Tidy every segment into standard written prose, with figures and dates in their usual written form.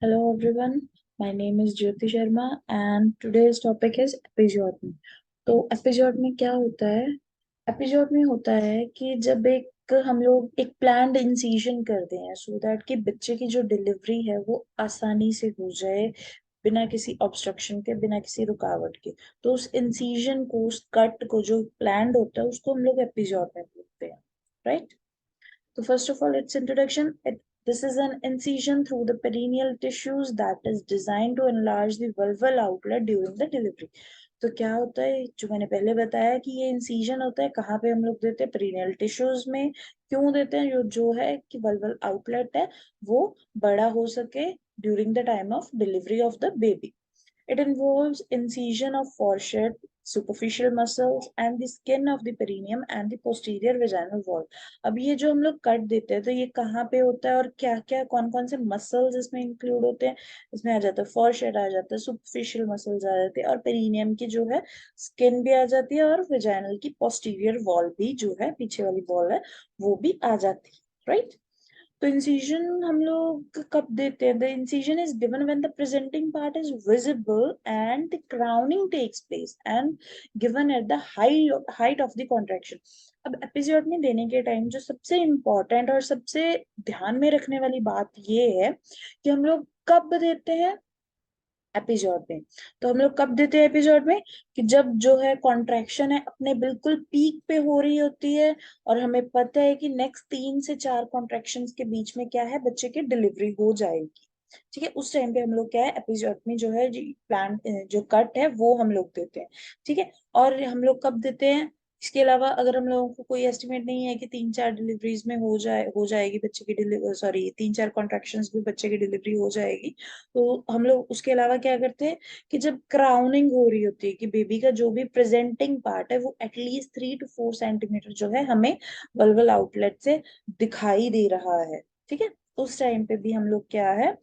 Hello everyone, my name is Jyoti Sharma and today's topic is एपिजोटमी। तो एपिजोटमी क्या होता है? एपिजोटमी होता है कि जब हम लोग एक प्लान्ड इंसिजन करते हैं सो दैट कि बच्चे की जो डिलीवरी है वो आसानी से हो जाए, बिना किसी ऑब्स्ट्रक्शन के, बिना किसी रुकावट के। तो उस इंसिजन को, उस कट को जो प्लान्ड होता है उसको हम लोग एपिजोटमी बोलते हैं, right? So first of all, its introduction. This is an incision through the perineal tissues that is designed to enlarge the vulval outlet during the delivery. तो क्या होता है, जो मैंने पहले बताया कि ये इंसीजन होता है कहाँ पे हम लोग देते हैं, पेरिनियल टिश्यूज में। क्यों देते हैं? जो है कि वल्वल आउटलेट है वो बड़ा हो सके during the time of delivery of the baby. It involves incision of forehead, superficial muscles, and the skin of the perineum and the posterior vaginal wall. अब ये जो हम लोग कट देते हैं तो ये कहाँ पे होता है और क्या क्या कौन कौन से मसल्स इसमें इंक्लूड होते हैं? इसमें आ जाता है फोरहेड, आ जाता है सुपरफिशियल मसल्स, आ जाते हैं और पेरिनियम की जो है स्किन भी आ जाती है और वेजाइनल की पोस्टीरियर वॉल भी जो है, पीछे वाली वॉल है, वो भी आ जाती है, राइट? तो इंसिजन हम लोग कब देते हैं? The incision is given when the presenting part is visible and the crowning takes place and given at the height of the contraction. अब एपिसोड में देने के टाइम जो सबसे इम्पोर्टेंट और सबसे ध्यान में रखने वाली बात ये है कि हम लोग कब देते हैं एपिसोड में। तो हम लोग कब देते हैं एपिसोड में? कि जब जो है कॉन्ट्रैक्शन है अपने बिल्कुल पीक पे हो रही होती है और हमें पता है कि नेक्स्ट 3 से 4 कॉन्ट्रैक्शन के बीच में क्या है, बच्चे की डिलीवरी हो जाएगी। ठीक है, उस टाइम पे हम लोग क्या है, एपिसोड में जो है प्लान, जो कट है वो हम लोग देते हैं। ठीक है, और हम लोग कब देते हैं? इसके अलावा अगर हम लोगों को कोई एस्टिमेट नहीं है कि 3 4 डिलीवरीज में हो जाएगी बच्चे की डिलीवरी, सॉरी 3 4 कॉन्ट्रैक्शंस में बच्चे की डिलीवरी हो जाएगी, तो हम लोग उसके अलावा क्या करते हैं कि जब क्राउनिंग हो रही होती है कि बेबी का जो भी प्रेजेंटिंग पार्ट है वो एटलीस्ट 3 to 4 सेंटीमीटर जो है हमें वल्वल आउटलेट से दिखाई दे रहा है। ठीक है, उस टाइम पे भी हम लोग क्या है,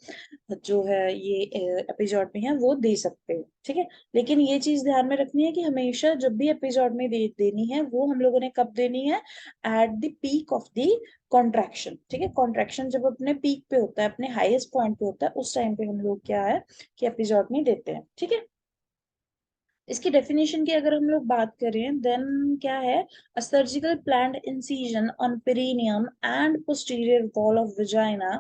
जो है ये एपिजोड में है वो दे सकते हैं। ठीक है, लेकिन ये चीज ध्यान में रखनी है कि हमेशा जब भी एपिजोड में देनी है वो हम लोगों ने कब देनी है? At the peak of the contraction. ठीक है, कॉन्ट्रैक्शन जब अपने पीक पे होता है, अपने हाईएस्ट पॉइंट पे होता है, उस टाइम पे हम लोग क्या है कि एपिजोड में देते हैं। ठीक है, इसकी डेफिनेशन की अगर हम लोग बात करें देन क्या है, a surgical planned incision on perineum and posterior wall of vagina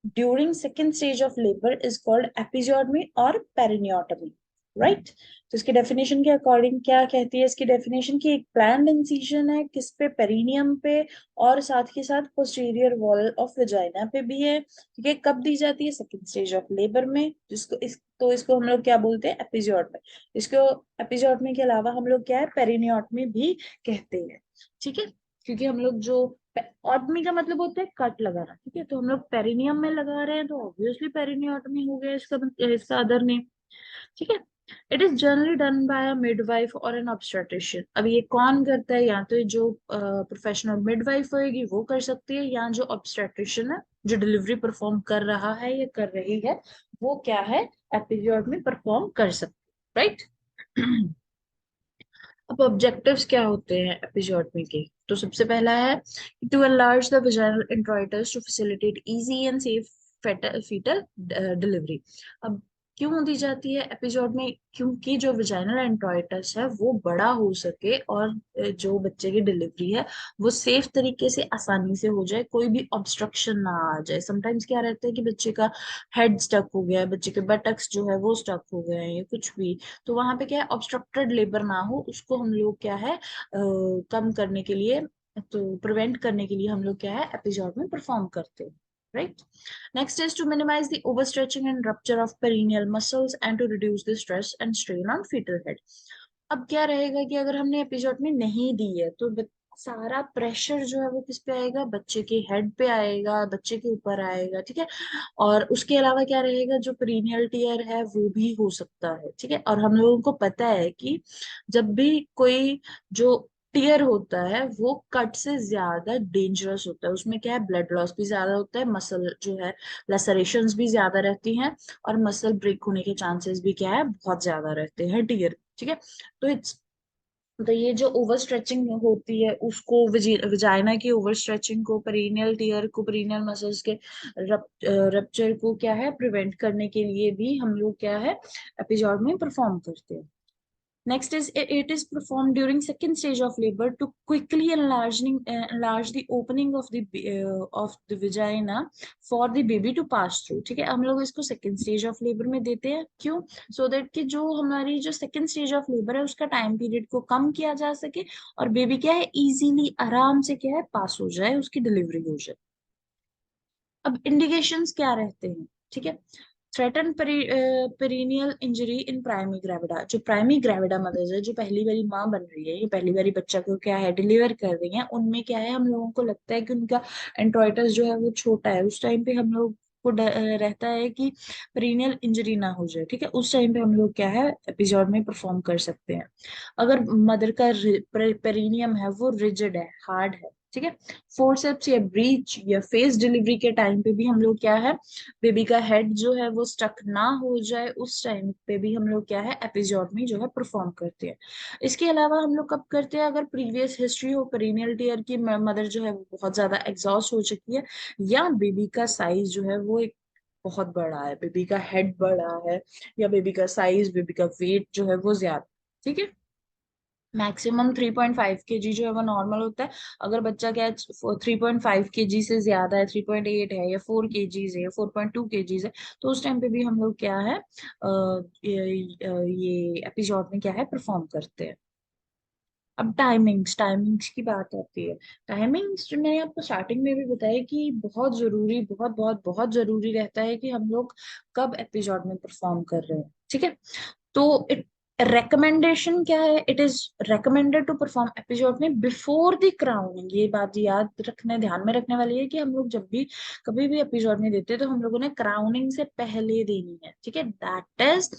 during second stage of labour is called episiotomy और पेरिनियोटमी, राइट? तो इसकी डेफिनेशन के अकॉर्डिंग क्या कहती है इसकी डेफिनेशन की, एक प्लान्ड इंसिजन है किस पे, पेरिनियम पे, और साथ के साथ पोस्टीरियर वॉल ऑफ वेजाइना पे भी है। ठीक है, कब दी जाती है? सेकेंड स्टेज ऑफ लेबर में, जिसको तो इसको हम लोग क्या बोलते हैं? एपिजोडमी। इसको एपिजोडमी के अलावा हम लोग क्या है, पेरिनियोटमी भी कहते हैं। ठीक है, क्योंकि हम लोग जो ऑटमी का मतलब होता है कट लगाना, ठीक है, तो हम लोग पेरिनियम में लगा रहे हैं तो ऑब्वियसली पेरिनियोटमी हो गया इसका अदर नेम। ठीक है, it is generally done by a midwife और एन ऑब्स्टेट्रिशियन। अब ये कौन करता है? या तो जो प्रोफेशनल मिडवाइफ होगी वो कर सकती है, या जो ऑब्स्टेट्रिशियन है जो डिलीवरी परफॉर्म कर रहा है या कर रही है वो क्या है, एपिजोड में परफॉर्म कर सकती है, राइट? अब ऑब्जेक्टिव्स क्या होते हैं एपिजोटमी के? तो सबसे पहला है to enlarge the vaginal introitus to facilitate easy and safe foetal delivery. अब क्यों दी जाती है एपिजोड में? क्योंकि जो वजाइनल इंट्रोइटस है वो बड़ा हो सके और जो बच्चे की डिलीवरी है वो सेफ तरीके से आसानी से हो जाए, कोई भी ऑब्स्ट्रक्शन ना आ जाए। समटाइम्स क्या रहता है कि बच्चे का हेड स्टक हो गया है, बच्चे के बटक्स जो है वो स्टक हो गए हैं या कुछ भी, तो वहां पे क्या है, ऑब्स्ट्रक्टेड लेबर ना हो, उसको हम लोग क्या है कम करने के लिए, तो प्रिवेंट करने के लिए हम लोग क्या है एपिजोड में परफॉर्म करते हैं, right? Next is to minimise the overstretching and rupture of perineal muscles and to reduce the stress and strain on foetal head. अब क्या रहेगा कि अगर हमने एपिसोड में नहीं दी है तो सारा प्रेशर जो है वो किस पे आएगा? बच्चे के हेड पे आएगा, बच्चे के ऊपर आएगा। ठीक है, और उसके अलावा क्या रहेगा, जो पेरिनियल टीयर है वो भी हो सकता है। ठीक है, और हम लोगों को पता है कि जब भी कोई जो टीयर होता है वो कट से ज्यादा डेंजरस होता है, उसमें क्या है, ब्लड लॉस भी ज्यादा होता है, मसल जो है लसरेशंस भी ज्यादा रहती हैं, और मसल ब्रेक होने के चांसेस भी क्या है, बहुत ज्यादा रहते हैं टीयर। ठीक है, तो इट्स तो ये जो ओवर स्ट्रेचिंग होती है उसको, विजाइना की ओवर स्ट्रेचिंग को, पेरिनियल टीयर को, पेरिनियल मसल्स के रप्चर को क्या है प्रिवेंट करने के लिए भी हम लोग क्या है एपिजॉर्मी परफॉर्म करते हैं। Next is it is performed during second stage of labor to quickly enlarge the opening of the vagina for the baby to pass through। ठीक है, हम लोग इसको second stage of labor में देते हैं, क्यों? So that कि जो हमारी जो second stage of labor है उसका टाइम पीरियड को कम किया जा सके और बेबी क्या है इजीली आराम से क्या है पास हो जाए, उसकी डिलीवरी हो जाए। अब इंडिकेशंस क्या रहते हैं? ठीक है, threaten perineal injury in primigravida. जो प्राइमी ग्रेविडा मदर्स है, जो पहली बारी माँ बन रही है, ये पहली बारी बच्चा को क्या है डिलीवर कर रही है, उनमें क्या है हम लोगों को लगता है कि उनका एंट्रोइटस जो है वो छोटा है, उस टाइम पे हम लोग को रहता है कि पेरिनियल इंजरी ना हो जाए। ठीक है, उस टाइम पे हम लोग क्या है एपिजोड में परफॉर्म कर सकते हैं। अगर मदर का पेरिनियम है वो रिजिड है, हार्ड है, ठीक है, फोर्सेप्स या ब्रीच या फेस डिलीवरी के टाइम पे भी हम लोग क्या है बेबी का हेड जो है वो स्टक ना हो जाए, उस टाइम पे भी हम लोग क्या है एपिजोटमी जो है परफॉर्म करते हैं। इसके अलावा हम लोग कब करते हैं? अगर प्रीवियस हिस्ट्री हो पेरिनियल टीयर की, मदर जो है वो बहुत ज्यादा एग्जॉस्ट हो चुकी है, या बेबी का साइज जो है वो एक बहुत बड़ा है, बेबी का हेड बड़ा है, या बेबी का साइज, बेबी का वेट जो है वो ज्यादा। ठीक है, मैक्सिमम 3.5 kg जो है वो नॉर्मल होता है। अगर बच्चा क्या 3.5 kg से ज्यादा है, 3.8 है या 4 kgs है या 4.2 kgs है, तो उस टाइम पे भी हम लोग क्या है ये एपिजोड में क्या है परफॉर्म करते हैं। अब टाइमिंग्स की बात आती है। टाइमिंग्स जो मैंने आपको स्टार्टिंग में भी बताया कि बहुत जरूरी, बहुत बहुत बहुत जरूरी रहता है कि हम लोग कब एपिसोड में परफॉर्म कर रहे हैं। ठीक है, तो इट रिकमेंडेशन क्या है? It is recommended to perform episiotomy before the crowning. ये बात याद रखने, ध्यान में रखने वाली है कि हम लोग जब भी कभी भी एपिसोड में देते हैं तो हम लोगों ने क्राउनिंग से पहले देनी है। ठीक है, that is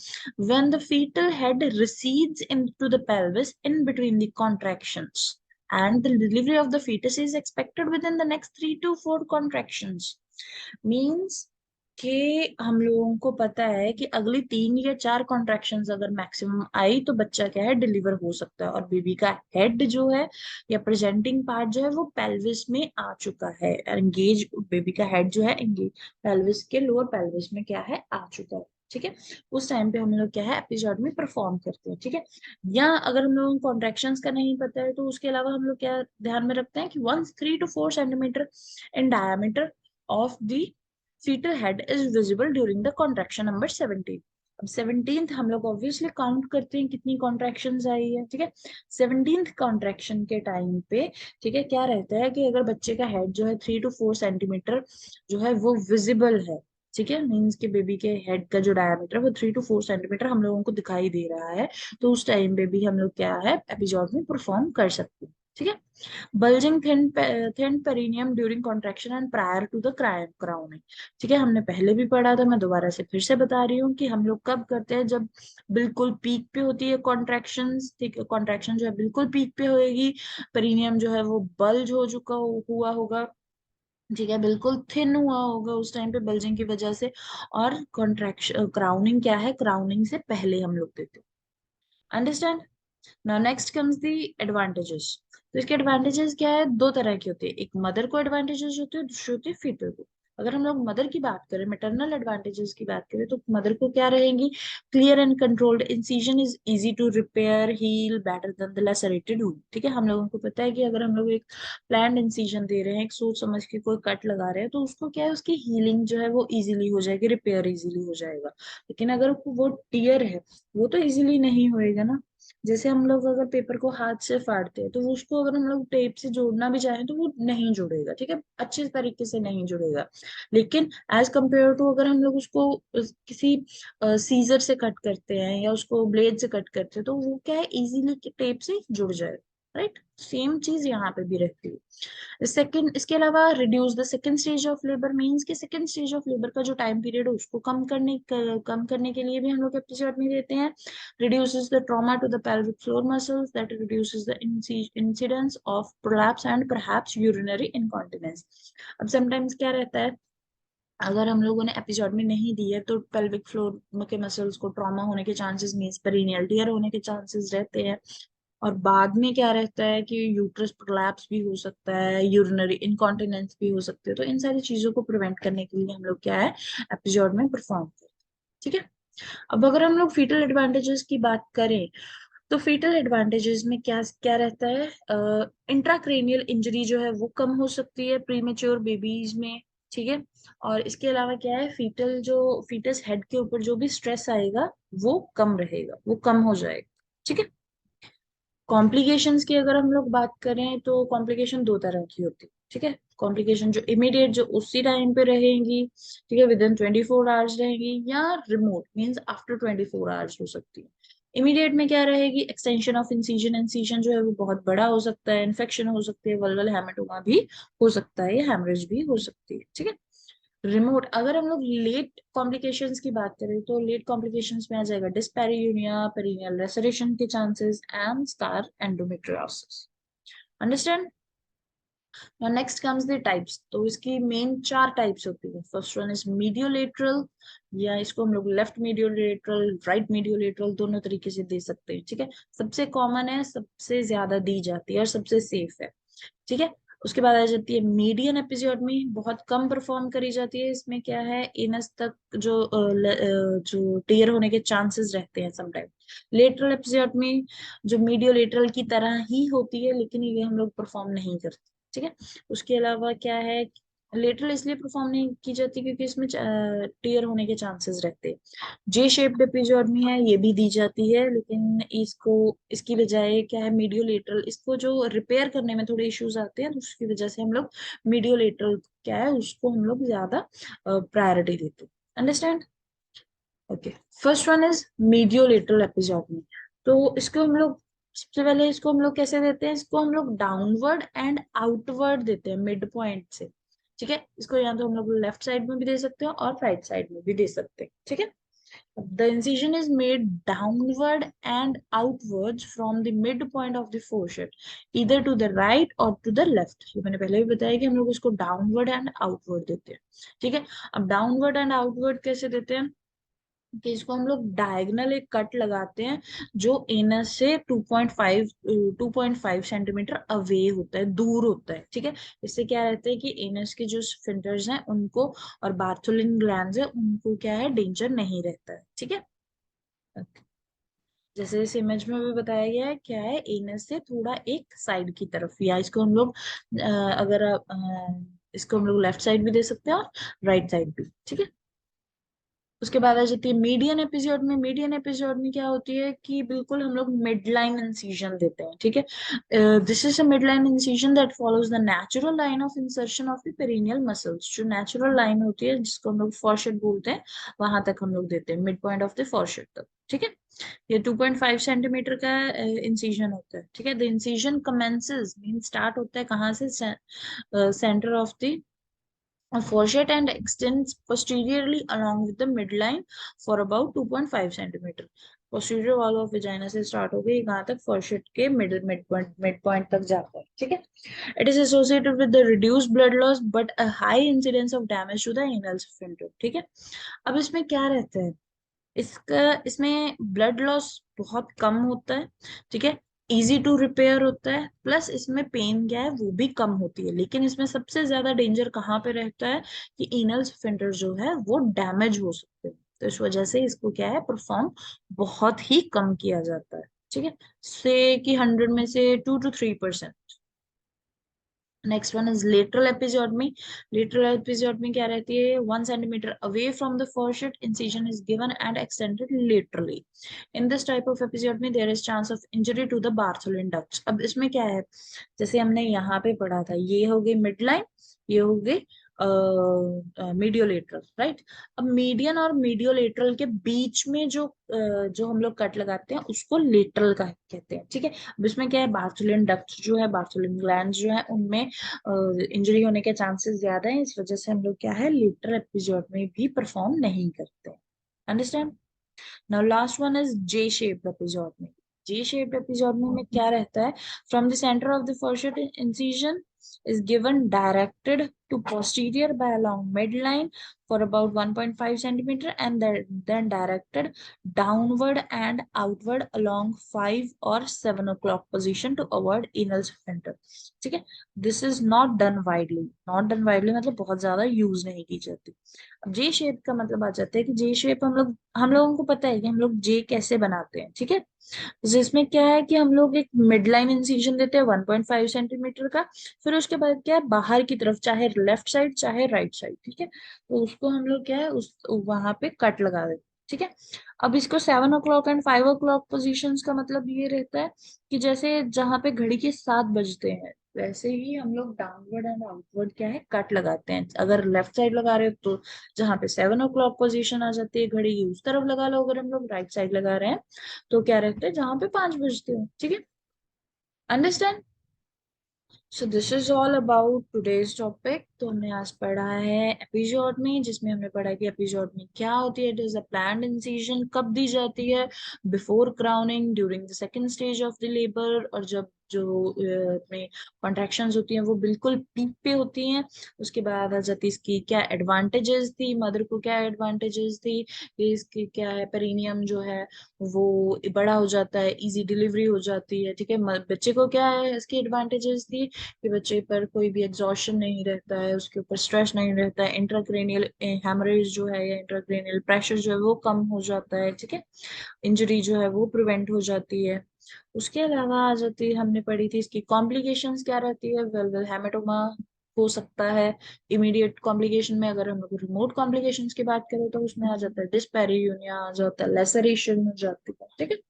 when the fetal head recedes into the pelvis in between the contractions, and the delivery of the fetus is expected within the next 3 to 4 contractions। Means कि हम लोगों को पता है कि अगली 3 या 4 कॉन्ट्रैक्शंस अगर मैक्सिमम आई तो बच्चा क्या है डिलीवर हो सकता है, और बेबी का हेड जो है या प्रेजेंटिंग पार्ट जो है वो पेल्विस में आ चुका है, एंगेज बेबी का हेड जो है एंगेज पेल्विस के लोअर पेल्विस में क्या है आ चुका है। ठीक है, उस टाइम पे हम लोग क्या है एपिसोड में परफॉर्म करते हैं। ठीक है, या अगर हम लोगों को कॉन्ट्रैक्शंस का नहीं पता है तो उसके अलावा हम लोग क्या ध्यान में रखते हैं कि 1 3 to 4 centimeter in diameter of the fetal head is visible during the contraction number 17। अब 17th हम लोग ऑब्वियसली काउंट करते हैं कितनी कॉन्ट्रैक्शंस आई है। ठीक है, 17th कॉन्ट्रैक्शन के टाइम पे ठीक है क्या रहता है कि अगर बच्चे का हेड जो है 3 to 4 सेंटीमीटर जो है वो विजिबल है, ठीक है, मीन्स के बेबी के हेड का जो डायमीटर वो 3 to 4 सेंटीमीटर हम लोगों को दिखाई दे रहा है, तो उस टाइम पे भी हम लोग क्या है एपिजोड में परफॉर्म कर सकते हैं। ठीक है, bulging thin perineum during contraction and prior to the crowning. ठीक है, हमने पहले भी पढ़ा था, मैं दोबारा से फिर से बता रही हूँ कि हम लोग कब करते हैं, जब बिल्कुल पीक पे होती है कॉन्ट्रैक्शंस। ठीक है, कॉन्ट्रैक्शन जो है बिल्कुल पीक पे होएगी, पेरिनियम जो है वो बल्ज हो चुका हुआ होगा, ठीक है, बिल्कुल थिन हुआ होगा उस टाइम पे बल्जिंग की वजह से। और कॉन्ट्रैक्शन क्राउनिंग क्या है, क्राउनिंग से पहले हम लोग देते हैं। Understand? Now next comes the advantages. तो इसके एडवांटेजेस क्या है? दो तरह की होती है, एक मदर को एडवांटेजेस होते हैं, दूसरी होती है फीटल को। अगर हम लोग मदर की बात करें, मैटरनल एडवांटेजेस की बात करें, तो मदर को क्या रहेंगी? Clear and controlled incision is easy to repair heal better than the lacerated wound. ठीक है, हम लोगों को पता है कि अगर हम लोग एक प्लान्ड इंसिजन दे रहे हैं, एक सोच समझ के कोई कट लगा रहे हैं, तो उसको क्या है उसकी हीलिंग जो है वो इजीली हो जाएगी, रिपेयर इजीली हो जाएगा। लेकिन अगर वो टीयर है वो तो इजीली नहीं होएगा ना। जैसे हम लोग अगर पेपर को हाथ से फाड़ते हैं तो वो उसको अगर हम लोग टेप से जोड़ना भी चाहें तो वो नहीं जुड़ेगा, ठीक है, अच्छे तरीके से नहीं जुड़ेगा। लेकिन एज कंपेयर टू अगर हम लोग उसको किसी सीजर से कट करते हैं या उसको ब्लेड से कट करते हैं तो वो क्या है इजीली टेप से जुड़ जाएगा। राइट, सेम चीज यहाँ पे भी रहती है। सेकंड, इसके अलावा reduce the second stage of labour, means कि सेकंड स्टेज ऑफ लेबर का जो टाइम पीरियड है उसको कम करने के लिए भी हम लोग एपिसोड देते हैं। reduces the trauma to the pelvic floor muscles, that reduces the incidence of prolapse and perhaps urinary incontinence। अब समटाइम्स क्या रहता है, अगर हम लोगों ने एपिसोड में नहीं दी है तो पेल्विक फ्लोर के मसल्स को ट्रॉमा होने के चांसेस मींस पेरिनियल टियर होने के चांसेस रहते हैं। और बाद में क्या रहता है कि यूट्रस प्रोलैप्स भी हो सकता है, यूरिनरी इनकॉन्टिनेंस भी हो सकते हैं। तो इन सारी चीजों को प्रिवेंट करने के लिए हम लोग क्या है, एपिजोटमी परफॉर्म करते हैं। ठीक है। अब अगर हम लोग फीटल एडवांटेजेस की बात करें, तो फीटल एडवांटेजेस में क्या क्या रहता है, इंट्राक्रेनियल इंजरी जो है वो कम हो सकती है प्रीमेच्योर बेबीज में। ठीक है। और इसके अलावा क्या है, फीटस हेड के ऊपर जो भी स्ट्रेस आएगा वो कम रहेगा, वो कम हो जाएगा। ठीक है। कॉम्प्लिकेशंस की अगर हम लोग बात करें तो कॉम्प्लिकेशन दो तरह की होती है। ठीक है। कॉम्प्लिकेशन जो इमीडिएट, जो उसी टाइम पे रहेंगी, ठीक है, विद इन 24 आवर्स रहेंगी, या रिमोट मींस आफ्टर 24 आवर्स हो सकती है। इमीडिएट में क्या रहेगी, एक्सटेंशन ऑफ इंसिजन, इंसिजन जो है वो बहुत बड़ा हो सकता है, इन्फेक्शन हो सकती है, वल्वल हेमेटोमा भी हो सकता है, या हेमरेज भी हो सकती है। ठीक है। रिमोट, अगर हम लोग लेट कॉम्प्लिकेशंस की बात करें तो लेट कॉम्प्लिकेशंस में आ जाएगा डिस्पैरियूनिया, पेरिनियल लेसरेशन के chances, and scar endometriosis. Understand. Now next comes the types. तो इसकी मेन चार टाइप्स होती है। फर्स्ट वन इज मीडियोलेटरल, या इसको हम लोग लेफ्ट मीडियोलेटरल, राइट मीडियोलेटरल दोनों तरीके से दे सकते हैं। ठीक है। सबसे कॉमन है, सबसे ज्यादा दी जाती है और सबसे सेफ है। ठीक है। उसके बाद आ जाती है मीडियन एपिजियोटमी, बहुत कम परफॉर्म करी जाती है। इसमें क्या है, एनस तक जो टीयर होने के चांसेस रहते हैं समटाइम। लेटरल एपिजियोटमी जो मीडियो लेटरल की तरह ही होती है, लेकिन ये हम लोग परफॉर्म नहीं करते। ठीक है। उसके अलावा क्या है, लेटरल इसलिए परफॉर्म नहीं की जाती क्योंकि इसमें टीयर होने के चांसेस रहते हैं। जे शेप्ड एपिजियोटमी है, ये भी दी जाती है, लेकिन इसको, इसकी बजाय क्या है, मीडियोलेटरल, इसको जो रिपेयर करने में थोड़े इश्यूज आते हैं, तो उसकी वजह से हम लोग मीडियोलेटरल क्या है, उसको हम लोग ज्यादा प्रायोरिटी देते हैं। Understand. Okay. First one is mediolateral episiotomy. तो इसको हम लोग, सबसे पहले इसको हम लोग कैसे देते हैं, इसको हम लोग डाउनवर्ड एंड आउटवर्ड देते हैं, मिड पॉइंट से। ठीक है। इसको या तो हम लोग लेफ्ट साइड में भी दे सकते हैं और राइट साइड में भी दे सकते हैं। ठीक है। The incision is made downward and outwards from the midpoint of the foreshoot, either to the right or to the left। ये मैंने पहले भी बताया कि हम लोग इसको डाउनवर्ड एंड आउटवर्ड देते हैं। ठीक है। अब डाउनवर्ड एंड आउटवर्ड कैसे देते हैं, कि इसको हम लोग डायगनल एक कट लगाते हैं जो एनस से 2.5 सेंटीमीटर अवे होता है, दूर होता है। ठीक है। इससे क्या रहता है कि एनस के जो स्फिंक्टर्स हैं उनको, और बार्थोलिन ग्लैंड्स है उनको क्या है, डेंजर नहीं रहता है। ठीक है। जैसे इस इमेज में भी बताया गया है, क्या है, एनस से थोड़ा एक साइड की तरफ, या इसको हम लोग अगर इसको हम लोग लेफ्ट साइड भी दे सकते हैं और राइट साइड भी। ठीक है। उसके बाद आ जाती है मीडियन एपिसोड में। मीडियन एपिसोड में क्या होती है कि बिल्कुल हम लोग मिड लाइन इंसिजन देते हैं। ठीक है। This is a mid line incision that follows the natural line of insertion of the perineal muscles. जो नेचुरल लाइन होती है जिसको हम लोग फॉरशेट बोलते हैं, वहां तक हम लोग देते हैं, मिड पॉइंट ऑफ द फॉरशेट तक। ठीक है। ये 2.5 सेंटीमीटर का इंसिजन होता है। ठीक है। The incision commences mean start होता है कहाँ से, centre of the fourchette and extends posteriorly along with the midline for about 2.5 centimeter। posterior wall of vagina से स्टार्ट हो गई, कहाँ तक, fourchette के मिड पॉइंट तक जाता है। ठीक है। It is associated with the reduced blood loss but a high incidence of damage to the anal sphincter। ठीक है। अब इसमें क्या रहता है, इसमें ब्लड लॉस बहुत कम होता है। ठीक है। इजी टू रिपेयर होता है, प्लस इसमें पेन क्या है वो भी कम होती है। लेकिन इसमें सबसे ज्यादा डेंजर कहाँ पे रहता है, कि एनल स्फिंक्टर जो है वो डैमेज हो सकते हैं। तो इस वजह से इसको क्या है, परफॉर्म बहुत ही कम किया जाता है। ठीक है। से कि 100 में से 2 to 3%। Next one is lateral episiotomy. Lateral episiotomy क्या रहती है, 1 centimetre away from the foreshoot incision is given and extended laterally। in this type of episiotomy there is chance of injury to the Bartholin ducts। अब इसमें क्या है, जैसे हमने यहाँ पे पढ़ा था, ये हो गई मिड लाइन, ये हो गई मीडियोलेटरल, राइट। अब मीडियन और मीडियोलेटरल के बीच में जो हम लोग कट लगाते हैं उसको लेटरल का कहते हैं। ठीक है। अब इसमें क्या है, बार्थोलिन डक्ट्स जो है, बार्थोलिन ग्लैंड्स जो है, उनमें इंजरी होने के चांसेस ज्यादा है। इस वजह से हम लोग क्या है, लेटरल एपिसोड में भी परफॉर्म नहीं करते। Understand. Now last one is J shaped episode में। जे शेप्ड एपिसोड में क्या रहता है, from the centre of the fourchette incision is given directed to posterior by along midline for about 1.5 centimeter and then directed downward and outward along 5 or 7 o'clock position to avoid anal sphincter. ठीक है, this is not done widely, not done widely मतलब बहुत ज्यादा use नहीं की जाती। अब जे shape का मतलब आ जाता है कि जे शेप हम लोगों को पता है कि हम लोग जे कैसे बनाते हैं, ठीक है। जिसमें क्या है कि हम लोग एक मिड लाइन इंसिजन देते हैं 1.5 सेंटीमीटर का, फिर उसके बाद क्या है बाहर की तरफ, चाहे लेफ्ट साइड चाहे राइट साइड, ठीक है, तो उसको हम लोग क्या है उस वहां पे कट लगा देते हैं, ठीक है। अब इसको 7 o'clock एंड 5 o'clock पोजिशंस का मतलब ये रहता है कि जैसे जहां पे घड़ी के 7 बजते हैं वैसे ही हम लोग डाउनवर्ड एंड आउटवर्ड क्या है कट लगाते हैं। अगर लेफ्ट साइड लगा रहे हो तो जहां पे 7 o'clock पोजीशन आ जाती है घड़ी की उस तरफ लगा लो, अगर हम लोग राइट साइड लगा रहे हैं तो क्या रहता है जहां पे 5 बजते हो, ठीक है। Understand? So this is all about today's topic. तो हमने आज पढ़ा है एपिजोटमी, जिसमें हमने पढ़ा कि एपिजोटमी क्या होती है। It is a planned incision, कब दी जाती है, before crowning, during the second stage of the labour, और जब जो में कॉन्ट्रैक्शंस होती हैं वो बिल्कुल पीक पे होती हैं। उसके बाद आ जाती है इसकी क्या एडवांटेजेस थी, मदर को क्या एडवांटेजेस थी, कि इसकी क्या है पेरिनियम जो है वो बड़ा हो जाता है, इजी डिलीवरी हो जाती है, ठीक है। बच्चे को क्या है इसकी एडवांटेजेस थी कि बच्चे पर कोई भी एग्जॉशन नहीं रहता है, उसके ऊपर स्ट्रेस नहीं रहता है, इंट्राक्रेनियल हेमरेज जो है या इंट्राक्रेनियल प्रेशर जो है वो कम हो जाता है, ठीक है। इंजरी जो है वो प्रिवेंट हो जाती है। उसके अलावा आ जाती है, हमने पढ़ी थी इसकी कॉम्प्लिकेशंस क्या रहती है। वेल हेमेटोमा हो सकता है इमीडिएट कॉम्प्लिकेशन में। अगर हम लोग रिमोट कॉम्प्लिकेशंस की बात करें तो उसमें आ जाता है डिस्पेरियूनिया, आ जाता है लेसरेशन हो जाती है, ठीक है।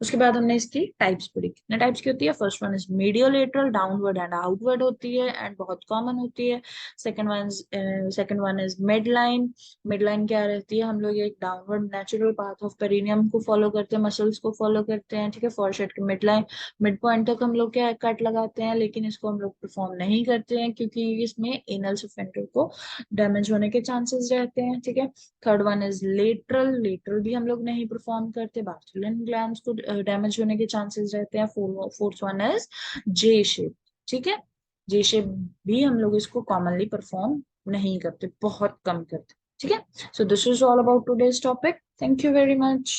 उसके बाद हमने इसकी टाइप्स पढ़ी, कितने टाइप्स की होती है। First one is mediolateral, downward and outward होती है एंड बहुत कॉमन होती है। Second one is mid line. Mid line क्या रहती है, हम लोग एक downward natural path of perineum को फॉलो करते हैं, मसल्स को फॉलो करते हैं, ठीक है। फॉरशेट की मिड लाइन, मिड पॉइंट तक हम लोग क्या है कट लगाते हैं, लेकिन इसको हम लोग परफॉर्म नहीं करते हैं क्योंकि इसमें एनल सफेंटर को डैमेज होने के चांसेस रहते हैं, ठीक है। Third one is lateral, lateral भी हम लोग नहीं परफॉर्म करते, बार्थोलिन ग्लैंड्स को डैमेज होने के चांसेस रहते हैं। Fourth one is J shape, ठीक है। जे शेप भी हम लोग इसको कॉमनली परफॉर्म नहीं करते, बहुत कम करते, ठीक है। So this is all about today's topic. Thank you very much.